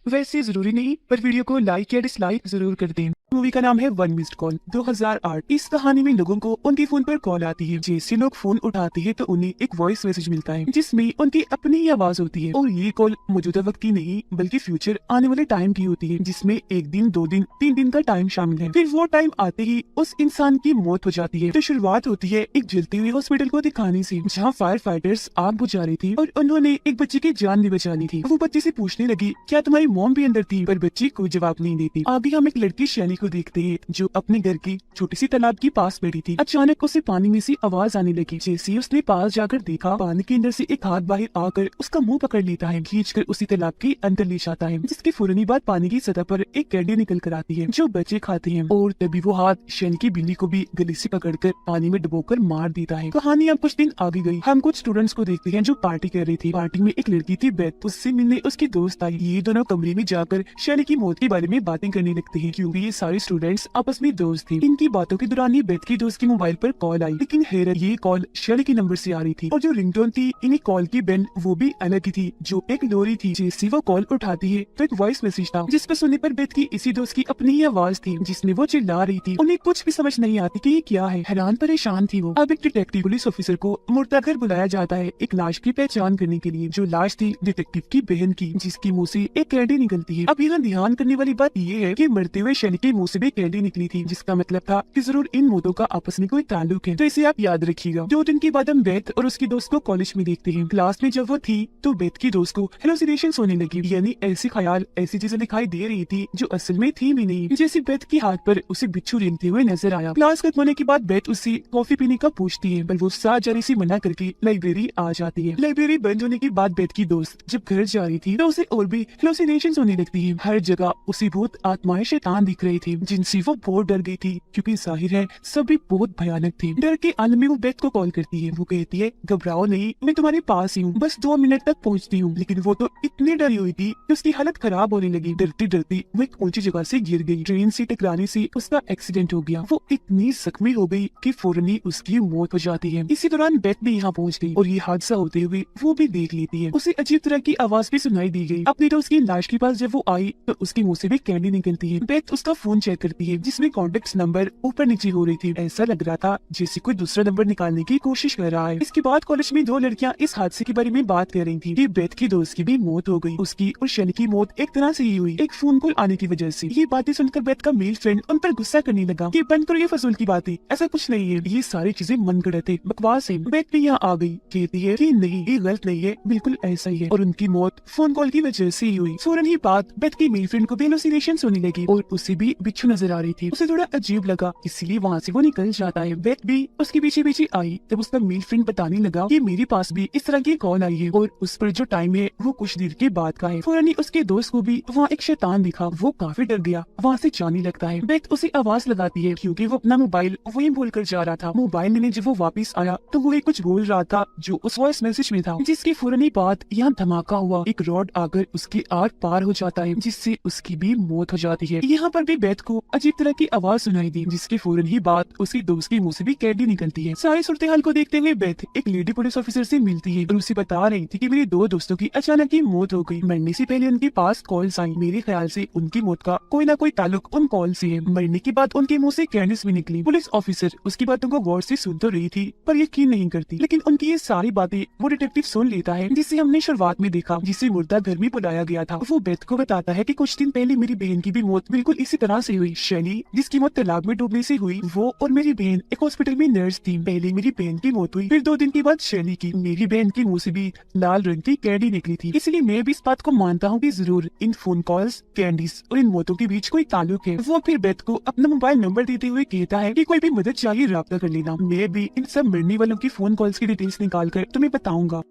वैसे जरूरी नहीं, पर वीडियो को लाइक या डिसलाइक जरूर कर दें। मूवी का नाम है वन मिस्ड कॉल 2008। इस कहानी में लोगों को उनके फोन पर कॉल आती है। जैसे लोग फोन उठाते हैं तो उन्हें एक वॉइस मैसेज मिलता है जिसमें उनकी अपनी ही आवाज होती है। और ये कॉल मौजूदा वक्त की नहीं बल्कि फ्यूचर आने वाले टाइम की होती है, जिसमें 1 दिन 2 दिन 3 दिन का टाइम शामिल है। फिर वो टाइम आते ही उस इंसान की मौत हो जाती है। तो शुरुआत होती है एक जलते हुए हॉस्पिटल को दिखाने से, जहाँ फायर फाइटर्स आग बुझा रही थी और उन्होंने एक बच्चे की जान भी बचानी थी। वो बच्चे से पूछने लगी क्या तुम्हारी मॉम भी अंदर थी, पर बच्ची कोई जवाब नहीं देती। आगे हम एक लड़की शैली को देखते हैं जो अपने घर की छोटी सी तालाब के पास बैठी थी। अचानक उसे पानी में से आवाज आने लगी। जैसे ही उसने पास जाकर देखा, पानी के अंदर से एक हाथ बाहर आकर उसका मुंह पकड़ लेता है, खींचकर उसी तालाब के अंदर ले जाता है, जिसके फौरन बाद पानी की सतह पर एक कैंडी निकल कर आती है जो बच्चे खाते हैं। और तभी वो हाथ शैली की बिल्ली को भी गले से पकड़कर पानी में डुबोकर मार देता है। कहानी अब कुछ दिन आगे गई। हम कुछ स्टूडेंट्स को देखते हैं जो पार्टी कर रही थी। पार्टी में एक लड़की थी बेथ, उससे मिलने उसकी दोस्त आई। ये दोनों कमरे में जाकर शैली की मौत के बारे में बातें करने लगते हैं, क्योंकि ये सारे स्टूडेंट्स आपस में दोस्त थे। इनकी बातों के दौरान ही बेथ की दोस्त के मोबाइल पर कॉल आई, लेकिन हैरत ये कॉल शैली के नंबर से आ रही थी। और जो रिंगटोन थी इन्हीं कॉल की बेल वो भी अलग ही थी, जो एक लोरी थी। जैसे वो कॉल उठाती है तो एक वॉइस मैसेज था जिस पर सुनने पर बेथ की इसी दोस्त की अपनी ही आवाज थी जिसमें वो चिल्ला रही थी। उन्हें कुछ भी समझ नहीं आती कि ये क्या है। हैरान परेशान थी वो। अब एक डिटेक्टिव पुलिस ऑफिसर को मुर्दा घर बुलाया जाता है एक लाश की पहचान करने के लिए। जो लाश थी डिटेक्टिव की बहन की, जिसकी मुंह से एक कैंडी निकलती है। अब यहाँ ध्यान करने वाली बात ये है कि मरते हुए शैली के मुंह से भी कैंडी निकली थी, जिसका मतलब था कि जरूर इन मौतों का आपस में कोई ताल्लुक है। तो इसे आप याद रखिएगा। 2 दिन के बाद हम बेथ और उसकी दोस्त को कॉलेज में देखते हैं। क्लास में जब वो थी तो बेथ की दोस्त को हेलुसिनेशन होने लगी, यानी ऐसी ख्याल ऐसी चीजें दिखाई दे रही थी जो असल में थी भी नहीं। जैसे बेथ के हाथ पर उसे बिच्छू रेंगते हुए नजर आया। क्लास खत्म होने के बाद बेथ उससे कॉफी पीने का पूछती है, पर वो साथ जाने से मना करके लाइब्रेरी आ जाती है। लाइब्रेरी बंद होने के बाद बेथ की दोस्त जब घर जा रही थी तो उसे और भी हेलुसिनेशन होने लगती है। हर जगह उसे भूत आत्माएं शैतान दिख रही थी, जिनसे वो बहुत डर गई थी, क्योंकि जाहिर है सभी बहुत भयानक थे। डर के आलम में वो बेथ को कॉल करती है। वो कहती है घबराओ नहीं, मैं तुम्हारे पास ही हूँ, बस 2 मिनट तक पहुँचती हूँ। लेकिन वो तो इतनी डरी हुई थी कि उसकी हालत खराब होने लगी। डरती डरती वो एक ऊंची जगह से गिर गई। ट्रेन से टकराने से उसका एक्सीडेंट हो गया। वो इतनी जख्मी हो गई कि फौरन ही उसकी मौत हो जाती है। इसी दौरान बेथ भी यहाँ पहुँच गई और ये हादसा होते हुए वो भी देख लेती है। उसे अजीब तरह की आवाज भी सुनाई दी गई। अपनी दोस्त की लाश के पास जब वो आई तो उसके मुंह से भी कैंडी निकलती है। बेथ उसका फोन चेक करती है जिसमें कॉन्टेक्ट नंबर ऊपर नीचे हो रही थी। ऐसा लग रहा था जैसे कोई दूसरा नंबर निकालने की कोशिश कर रहा है। इसके बाद कॉलेज में 2 लड़कियां इस हादसे के बारे में बात कर रही थी कि बेथ की दोस्त की भी मौत हो गई। उसकी और शैली की मौत एक तरह से ही हुई, एक फोन कॉल आने की वजह से। ये बातें सुनकर बेथ का मेल फ्रेंड उन पर गुस्सा करने लगा कि बंद करो ये फजूल की बातें, ऐसा कुछ नहीं है, ये सारी चीजें मनगढ़ंत है, बकवास है। बेथ भी यहाँ आ गई, कहती है कि नहीं ये गलत नहीं है, बिल्कुल ऐसा ही है और उनकी मौत फोन कॉल की वजह से ही हुई। फौरन ही बात बेथ की मेल फ्रेंड को भी हेलुसिनेशंस होने लगी और उसे भी बिच्छू नजर आ रही थी। उसे थोड़ा अजीब लगा, इसीलिए वहाँ से वो निकल जाता है। बेथ भी उसके पीछे पीछे आई। तब उसका मेल फ्रेंड बताने लगा कि मेरे पास भी इस तरह की कॉल आई है और उस पर जो टाइम है वो कुछ देर के बाद का है। फौरन ही उसके दोस्त को भी वहाँ एक शैतान दिखा। वो काफी डर गया, वहाँ से जाने लगता है। बेथ उसे आवाज लगाती है क्योंकि वो अपना मोबाइल वहीं भूल कर जा रहा था। मोबाइल लेने जब वो वापस आया तो वो कुछ बोल रहा था जो उस वॉइस मैसेज में था, जिसकी फौरन ही बाद यहाँ धमाका हुआ। एक रॉड आकर उसके आर पार हो जाता है, जिससे उसकी भी मौत हो जाती है। यहाँ पर भी बेथ को अजीब तरह की आवाज सुनाई दी, जिसके फौरन ही बाद उसकी दोस्त के मुंह से भी कैंडी निकलती है। सारी सूरत हाल को देखते हुए बेथ एक लेडी पुलिस ऑफिसर से मिलती है और उसे बता रही थी कि मेरे 2 दोस्तों की अचानक ही मौत हो गई। मरने से पहले उनके पास कॉल्स आई। मेरे ख्याल से उनकी मौत का कोई ना कोई ताल्लुक उन कॉल से है। मरने के बाद उनके मुंह से कैंडीज भी निकली। पुलिस ऑफिसर उसकी बातों को गौर से सुन तो रही थी पर यकीन नहीं करती, लेकिन उनकी ये सारी बातें वो डिटेक्टिव सुन लेता है, जिसे हमने शुरुआत में देखा, जिसे मुर्दा घर में बुलाया गया था। वो बेथ को बताता है कि कुछ दिन पहले मेरी बहन की भी मौत बिल्कुल इसी तरह से हुई। शैली जिसकी मौत तालाब में डूबने से हुई, वो और मेरी बहन एक हॉस्पिटल में नर्स थी। पहले मेरी बहन की मौत हुई, फिर 2 दिन के बाद शैली की। मेरी बहन की मुंह से भी लाल रंग की कैंडी निकली थी, इसलिए मैं भी इस बात को मानता हूँ कि जरूर इन फोन कॉल्स, कैंडीज और इन मौतों के बीच कोई ताल्लुक है। वो फिर बेथ को अपना मोबाइल नंबर देते हुए कहता है कि कोई भी मदद चाहिए राब्ता कर लेना, मैं भी इन सब मरने वालों की फोन कॉल्स की डिटेल्स निकाल कर तुम्हें बताऊंगा।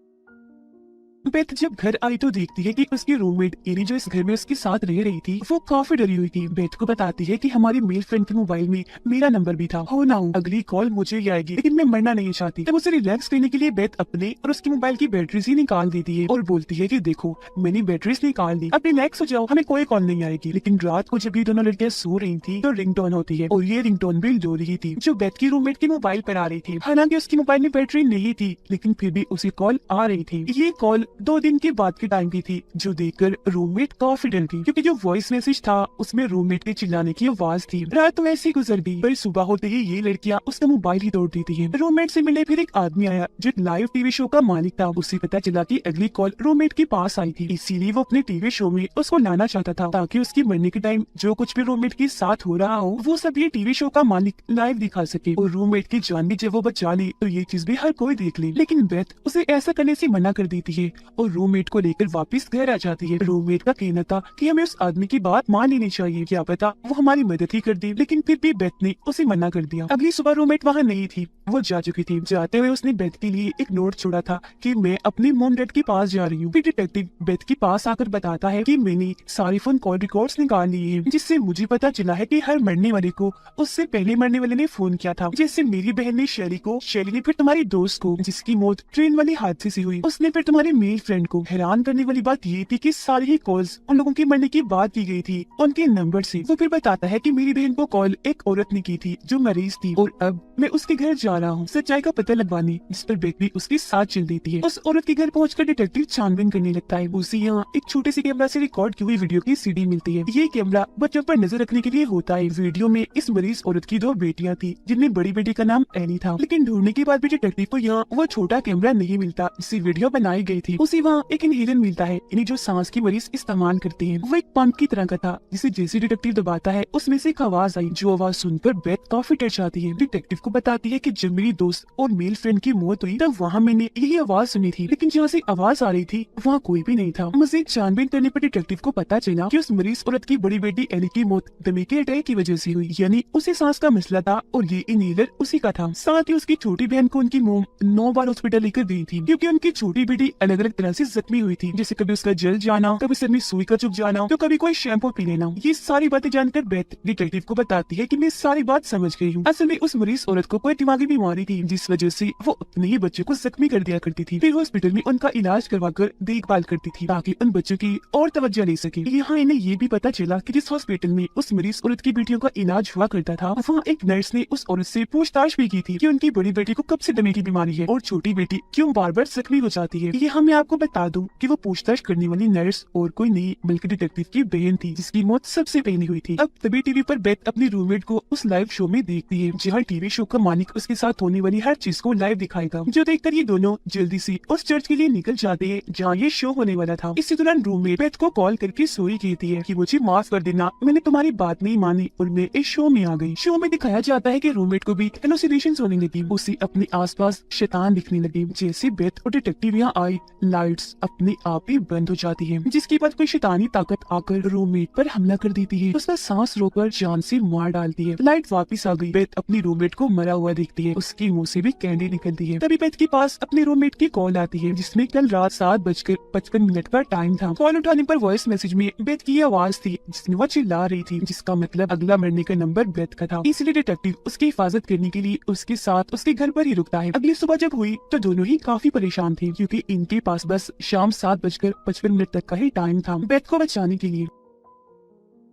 बेथ जब घर आई तो देखती है कि उसकी रूममेट एरी जो इस घर में उसके साथ रह रही थी वो काफी डरी हुई थी। बेथ को बताती है कि हमारे मेल फ्रेंड के मोबाइल में मेरा नंबर भी था, हो ना हो अगली कॉल मुझे ही आएगी, लेकिन मैं मरना नहीं चाहती। तब उसे रिलैक्स करने के लिए बेथ अपने और उसके मोबाइल की बैटरीज ही निकाल देती है और बोलती है कि देखो मैंने बैटरीज निकाल दी, अब रिलैक्स हो जाओ, हमें कोई कॉल नहीं आएगी। लेकिन रात को जब ये दोनों लड़कियां सो रही थी तो रिंगटोन होती है और ये रिंगटोन भी लो रही थी जो बेथ की रूममेट के मोबाइल पर आ रही थी। हालांकि उसकी मोबाइल में बैटरी नहीं थी, लेकिन फिर भी उसे कॉल आ रही थी। ये कॉल 2 दिन के बाद की टाइम की थी, जो देखकर रूममेट काफी डर गई, क्योंकि जो वॉइस मैसेज था उसमें रूममेट के चिल्लाने की आवाज थी। रात तो ऐसी गुजर गई, पर सुबह होते ही ये लड़कियां उसका मोबाइल ही तोड़ देती है। रूममेट से मिले फिर एक आदमी आया जो लाइव टीवी शो का मालिक था। उससे पता चला कि अगली कॉल रूममेट के पास आई थी, इसीलिए वो अपने टीवी शो में उसको लाना चाहता था, ताकि उसकी मरने के टाइम जो कुछ भी रूममेट के साथ हो रहा हो वो सब ये टीवी शो का मालिक लाइव दिखा सके। और रूममेट की जान भी जब वो बचा ली तो ये चीज भी हर कोई देख ले। लेकिन बेथ उसे ऐसा करने से मना कर देती है और रूममेट को लेकर वापस घर आ जाती है। रूममेट का कहना था कि हमें उस आदमी की बात मान लेनी चाहिए, क्या पता वो हमारी मदद ही कर दे, लेकिन फिर भी बेथ ने उसे मना कर दिया। अगली सुबह रूममेट वहाँ नहीं थी, वो जा चुकी थी। जाते हुए उसने बेथ के लिए एक नोट छोड़ा था कि मैं अपने मॉम डैड के पास जा रही हूँ। फिर डिटेक्टिव बेथ के पास आकर बताता है कि मैंने सारी फोन कॉल रिकॉर्ड्स निकाल लिए हैं, जिससे मुझे पता चला है कि हर मरने वाले को उससे पहले मरने वाले ने फोन किया था। जैसे मेरी बहन ने शैली को, शैली ने फिर तुम्हारी दोस्त को जिसकी मौत ट्रेन वाले हादसे से हुई, उसने फिर तुम्हारे मेल फ्रेंड को। हैरान करने वाली बात ये थी कि सारी ही कॉल्स उन लोगों के मरने की बात की गई थी उनके नंबर से। वो फिर बताता है कि मेरी बहन को कॉल एक औरत ने की थी जो मरीज थी और अब मैं उसके घर जा रहा हूँ सच्चाई का पता लगवाने, जिस पर बेथ भी उसके साथ चल देती है। उस औरत के घर पहुंचकर डिटेक्टिव छानबीन करने लगता है। उसे यहाँ एक छोटे से कैमरा से रिकॉर्ड की हुई वीडियो की सीडी मिलती है। ये कैमरा बच्चों पर नजर रखने के लिए होता है। वीडियो में इस मरीज औरत की 2 बेटियां थी, जिनमें बड़ी बेटी का नाम एली था। लेकिन ढूंढने के बाद भी डिटेक्टिव को यहाँ वो छोटा कैमरा नहीं मिलता जिससे वीडियो बनाई गई थी। उसे वहाँ एक इनहेलर मिलता है, यानी जो सांस की मरीज इस्तेमाल करते हैं। वो एक पंप की तरह का था, जिसे जैसे डिटेक्टिव दबाता है उसमें से एक आवाज आई, जो आवाज सुनकर बेथ काफी डर जाती है। डिटेक्टिव को बताती है कि जब मेरी दोस्त और मेल फ्रेंड की मौत हुई तब वहाँ मैंने यही आवाज सुनी थी, लेकिन जहाँ से आवाज आ रही थी वहाँ कोई भी नहीं था। मजीद छानबीन करने पर डिटेक्टिव को पता चला कि उस मरीज औरत की बड़ी बेटी एली की मौत दमे के अटैक की वजह से हुई, यानी उसे सांस का मसला था और ये इनहेलर उसी का था। साथ ही उसकी छोटी बहन को उनकी मोम 9 बार हॉस्पिटल लेकर गई थी, क्योंकि उनकी छोटी बेटी अलग अलग तरह से जख्मी हुई थी, जैसे कभी उसका जल जाना, कभी सर में सुई का चुभ जाना, तो कभी कोई शैम्पू पी लेना। ये सारी बातें जानकर बेथ डिटेक्टिव को बताती है कि मैं सारी बात समझ गई हूँ। असल में उस मरीज औरत को कोई दिमागी बीमारी थी, जिस वजह से वो अपने ही बच्चों को जख्मी कर दिया करती थी। फिर हॉस्पिटल में उनका इलाज करवाकर देखभाल करती थी, ताकि उन बच्चों की और तवज्जो ले सके। यहाँ इन्हें ये भी पता चला कि जिस हॉस्पिटल में उस मरीज औरत की बेटियों का इलाज हुआ करता था, वहाँ एक नर्स ने उस औरत से पूछताछ भी की थी कि उनकी बड़ी बेटी को कब से दमे की बीमारी है और छोटी बेटी क्यों बार बार जख्मी हो जाती है। ये मैं आपको बता दूं कि वो पूछताछ करने वाली नर्स और कोई नहीं बल्कि डिटेक्टिव की बहन थी, जिसकी मौत सबसे पहले हुई थी। अब तभी टीवी पर बेथ अपनी रूममेट को उस लाइव शो में देखती है, जहाँ टीवी शो का मालिक उसके साथ होने वाली हर चीज को लाइव दिखाएगा, जो देखकर ये दोनों जल्दी से उस चर्च के लिए निकल जाते हैं जहाँ ये शो होने वाला था। इसी दौरान रूममेट बेथ को कॉल करके सॉरी कहती है कि मुझे माफ कर देना, मैंने तुम्हारी बात नहीं मानी और मैं इस शो में आ गई। शो में दिखाया जाता है कि रूममेट को भी हेलुसिनेशंस होने लगी, उसे अपने आसपास शैतान दिखने लगे। जैसे बेथ और डिटेक्टिव यहाँ आई, लाइट्स अपने आप ही बंद हो जाती है, जिसके बाद कोई शैतानी ताकत आकर रूममेट पर हमला कर देती है, उसका सांस रोककर जान से मार डालती है। लाइट वापस आ गई। बेथ अपनी रूममेट को मरा हुआ देखती है, उसके मुंह से भी कैंडी निकलती है। तभी बेथ के पास अपने रूममेट की कॉल आती है, जिसमें कल रात 7:55 का टाइम था। कॉल उठाने पर वॉइस मैसेज में बेथ की आवाज थी, जिसमें वो चिल्ला रही थी, जिसका मतलब अगला मरने का नंबर बेथ का था। इसलिए डिटेक्टिव उसकी हिफाजत करने के लिए उसके साथ उसके घर पर ही रुकता है। अगली सुबह जब हुई तो दोनों ही काफी परेशान थे, क्योंकि इनके पास बस शाम 7:55 तक का ही टाइम था बेथ को बचाने के लिए।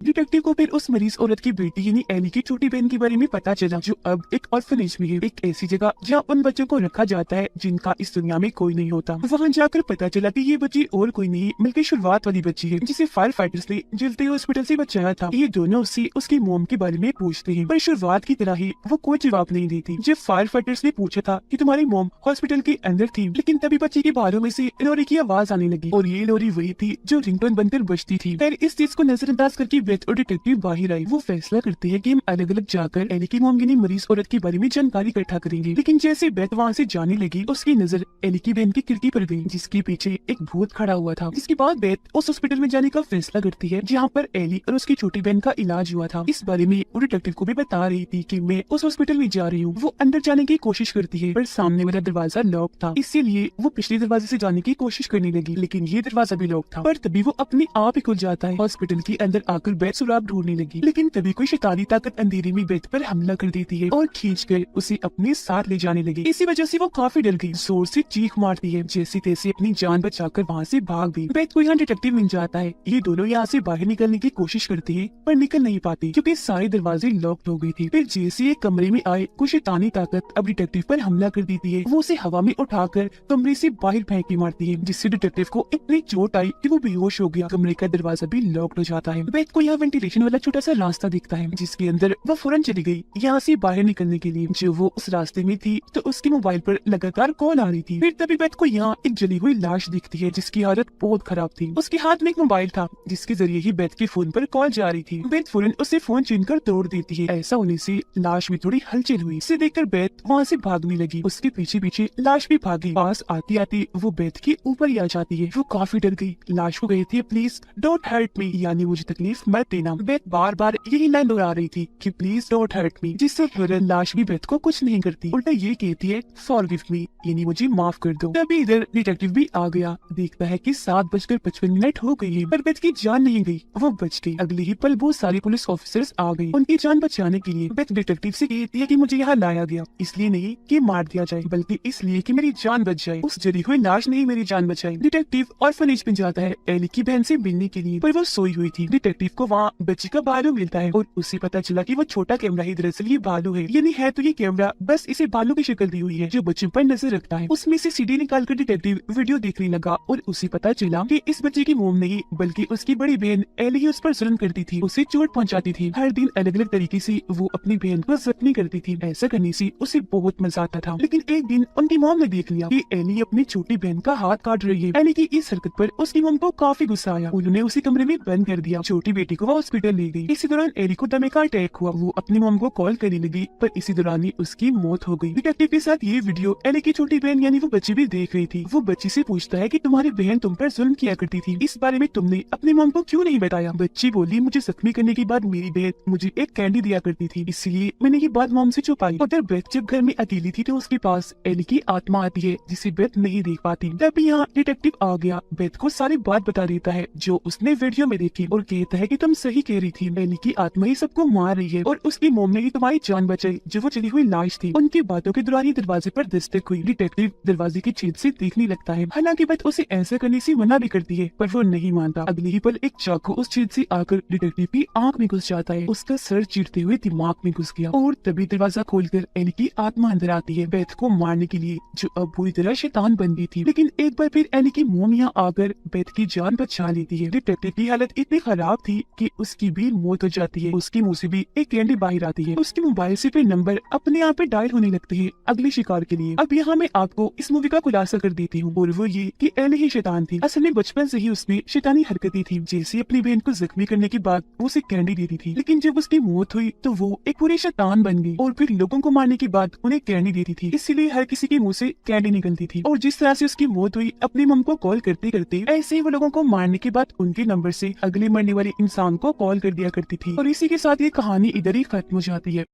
डिटेक्टिव को फिर उस मरीज औरत की बेटी यानी एली की छोटी बहन के बारे में पता चला, जो अब एक ऑर्फनेज में है, एक ऐसी जगह जहाँ उन बच्चों को रखा जाता है जिनका इस दुनिया में कोई नहीं होता। वहाँ जाकर पता चला कि ये बच्ची और कोई नहीं बल्कि शुरुआत वाली बच्ची है, जिसे फायर फाइटर्स ने जलते हॉस्पिटल से बचाया था। ये दोनों उससे उसकी मोम के बारे में पूछते हैं, पर शुरुआत की तरह ही वो कोई जवाब नहीं देती। जब फायर फाइटर्स ने पूछा था कि तुम्हारी मोम हॉस्पिटल के अंदर थी, लेकिन तभी बच्चे के बालों में से लोरी की आवाज आने लगी, और ये लोरी वही थी जो रिंगटोन बनकर बजती थी। फिर इस चीज को नजरअंदाज करके बेथ और डिटेक्टिव बाहर आई। वो फैसला करते हैं कि हम अलग अलग जाकर एली की मोम यानी मरीज औरत के बारे में जानकारी इकट्ठा करेंगे। लेकिन जैसे बेथ वहाँ से जाने लगी, उसकी नजर एली की बहन की खिड़की पर गई, जिसके पीछे एक भूत खड़ा हुआ था। जिसके बाद बेथ उस हॉस्पिटल में जाने का फैसला करती है जहाँ पर एली और उसकी छोटी बहन का इलाज हुआ था। इस बारे में वो डिटेक्टिव को भी बता रही थी कि मैं उस हॉस्पिटल में जा रही हूँ। वो अंदर जाने की कोशिश करती है, पर सामने वाला दरवाजा लॉक था, इसीलिए वो पिछले दरवाजे से जाने की कोशिश करने लगी, लेकिन ये दरवाजा भी लॉक था। पर तभी वो अपने आप ही खुल जाता है। हॉस्पिटल के अंदर आकर बेथ सुराग ढूंढने लगी, लेकिन तभी कोई शैतानी ताकत अंधेरे में बेथ पर हमला कर देती है और खींचकर उसे अपने साथ ले जाने लगी। इसी वजह से वो काफी डर गई, जोर से चीख मारती है, जैसे तैसे अपनी जान बचाकर वहाँ से भाग गई। बेथ को यहाँ डिटेक्टिव मिल जाता है। ये दोनों यहाँ से बाहर निकलने की कोशिश करती है पर निकल नहीं पाती क्योंकि सारे दरवाजे लॉक्ड हो गई थी। फिर जैसे एक कमरे में आए कुछ शैतानी ताकत अब डिटेक्टिव पर हमला कर देती है। वो उसे हवा में उठाकर कमरे से बाहर फेंक के मारती है, जिससे डिटेक्टिव को इतनी चोट आई कि वो बेहोश हो गया। कमरे का दरवाजा भी लॉक्ड हो जाता है। बेथ को यहाँ वेंटिलेशन वाला छोटा सा रास्ता दिखता है, जिसके अंदर वो फौरन चली गई यहाँ से बाहर निकलने के लिए। जब वो उस रास्ते में थी तो उसके मोबाइल पर लगातार कॉल आ रही थी। फिर तभी बेथ को यहाँ एक जली हुई लाश दिखती है जिसकी हालत बहुत खराब थी। उसके हाथ में एक मोबाइल था जिसके जरिए ही बेथ के फोन पर कॉल जा रही थी। बेथ फौरन उसे फोन छीनकर तोड़ देती है। ऐसा होने से लाश में थोड़ी हलचल हुई। इसे देखकर बेथ वहाँ से भागने लगी। उसके पीछे पीछे लाश भी भागी। पास आती आती वो बेथ के ऊपर ही आ जाती है। वो काफी डर गई। लाश को कहती है प्लीज डोंट हर्ट मी, यानी मुझे तकलीफ मत देना। बेथ बार बार यही लाइन दोहरा रही थी कि प्लीज डोंट हर्ट मी, जिससे फौरन लाश भी बेथ को कुछ नहीं करती, उल्टा ये कहती है फॉरगिव मी, यानी मुझे माफ कर दो। तभी इधर डिटेक्टिव भी आ गया। देखता है कि 7:55 हो गई है पर बेथ की जान नहीं गई, वो बच गई। अगले ही पल बहुत सारे पुलिस ऑफिसर्स आ गए। उनकी जान बचाने के लिए बेथ डिटेक्टिव से कहती है कि मुझे यहाँ लाया गया इसलिए नहीं कि मार दिया जाए, बल्कि इसलिए कि मेरी जान बच जाए। उस जली हुई लाश ने ही मेरी जान बचाई। डिटेक्टिव ऑर्फनेज में जाता है एली की बहन से मिलने के लिए, पर वो सोई हुई थी। डिटेक्टिव को वहाँ बच्ची का भालू मिलता है और उसे पता चला कि वो छोटा कैमरा ही दरअसल ये भालू है। यानी है तो ये कैमरा, बस इसे भालू की शक्ल दी हुई है जो बच्चे पर नजर रखता है। उसमें से सीडी निकाल कर डिटेक्टिव वीडियो देखने लगा और उसे पता चला कि इस बच्चे की मोम नहीं बल्कि उसकी बड़ी बहन एली ही उस पर जुल्म करती थी, उसे चोट पहुंचाती थी। हर दिन अलग अलग तरीके से वो अपनी बहन को जख्मी करती थी। ऐसा करने से उसे बहुत मजा आता था। लेकिन एक दिन उनकी मोम ने देख लिया कि एली अपनी छोटी बहन का हाथ काट रही है। एली की इस हरकत पर उसकी मोम को काफी गुस्सा आया। उन्होंने उसे कमरे में बंद कर दिया। छोटी बेटी को वो हॉस्पिटल ले गई। इसी दौरान एली को दमे का अटैक हुआ। वो अपनी मोम को कॉल करने लगी पर इसी दौरान ही उसकी मौत हो गई। डिटेक्टिव के साथ ये वीडियो एली की छोटी बहन यानी वो बच्ची भी देख रही थी। वो बच्ची से पूछता है कि तुम्हारी बहन तुम पर जुल्म किया करती थी, इस बारे में तुमने अपनी मोम को क्यों नहीं बताया? बच्ची बोली मुझे जख्मी करने के बाद मेरी बहन मुझे एक कैंडी दिया करती थी, इसलिए मैंने ये बात मोम से छुपाई। उधर बेथ जब घर में अकेली थी तो उसके पास एली की आत्मा आती है जिसे बेथ नहीं देख पाती। तभी यहाँ डिटेक्टिव आ गया। बेथ को सारी बात बता देता है जो उसने वीडियो में देखी और कहता है कि तुम सही कह रही थी, एली की आत्मा ही सबको मार रही है और उसकी मोम ने ही तुम्हारी जान बचाई जो वो चली हुई लाश थी। उनकी बातों के दौरान ही दरवाजे पर दस्तक हुई। डिटेक्टिव दरवाजे की छेद से देखने लगता है। हालांकि बेथ उसे ऐसा करने से मना भी करती है पर वो नहीं मानता। अगले ही पल एक चाकू उस छेद से आकर डिटेक्टिव की आंख में घुस जाता है। उसका सर चीरते हुए दिमाग में घुस गया और तभी दरवाजा खोलकर एली की आत्मा अंदर आती है बेथ को मारने के लिए, जो अब पूरी तरह शैतान बन गई थी। लेकिन एक बार फिर एली की मोम यहाँ आकर बेथ की जान बचा लेती है। डिटेक्टिव की हालत इतनी खराब थी कि उसकी भी मौत हो जाती है। उसके मुंह से भी एक कैंडी बाहर आती है। उसके मोबाइल से फिर नंबर अपने आप पे डायल होने लगते हैं अगले शिकार के लिए। अब यहाँ मैं आपको इस मूवी का खुलासा कर देती हूँ और वो ये कि एली ही शैतान थी। असल में बचपन से ही उसमें शैतानी हरकतें थी। जैसे अपनी बहन को जख्मी करने के बाद वो उसे कैंडी देती थी, लेकिन जब उसकी मौत हुई तो वो एक पूरी शैतान बन गई और फिर लोगों को मारने के बाद उन्हें कैंडी देती थी। इसीलिए हर किसी के मुंह से कैंडी निकलती थी और जिस तरह से उसकी मौत हुई अपनी मम को कॉल करते करते ऐसे ही वो लोगों को मारने के बाद उनके नंबर से अगले मरने वाले इंसान को कॉल कर दिया करती थी। और इसी के साथ ये कहानी इधर ही खत्म हो जाती है।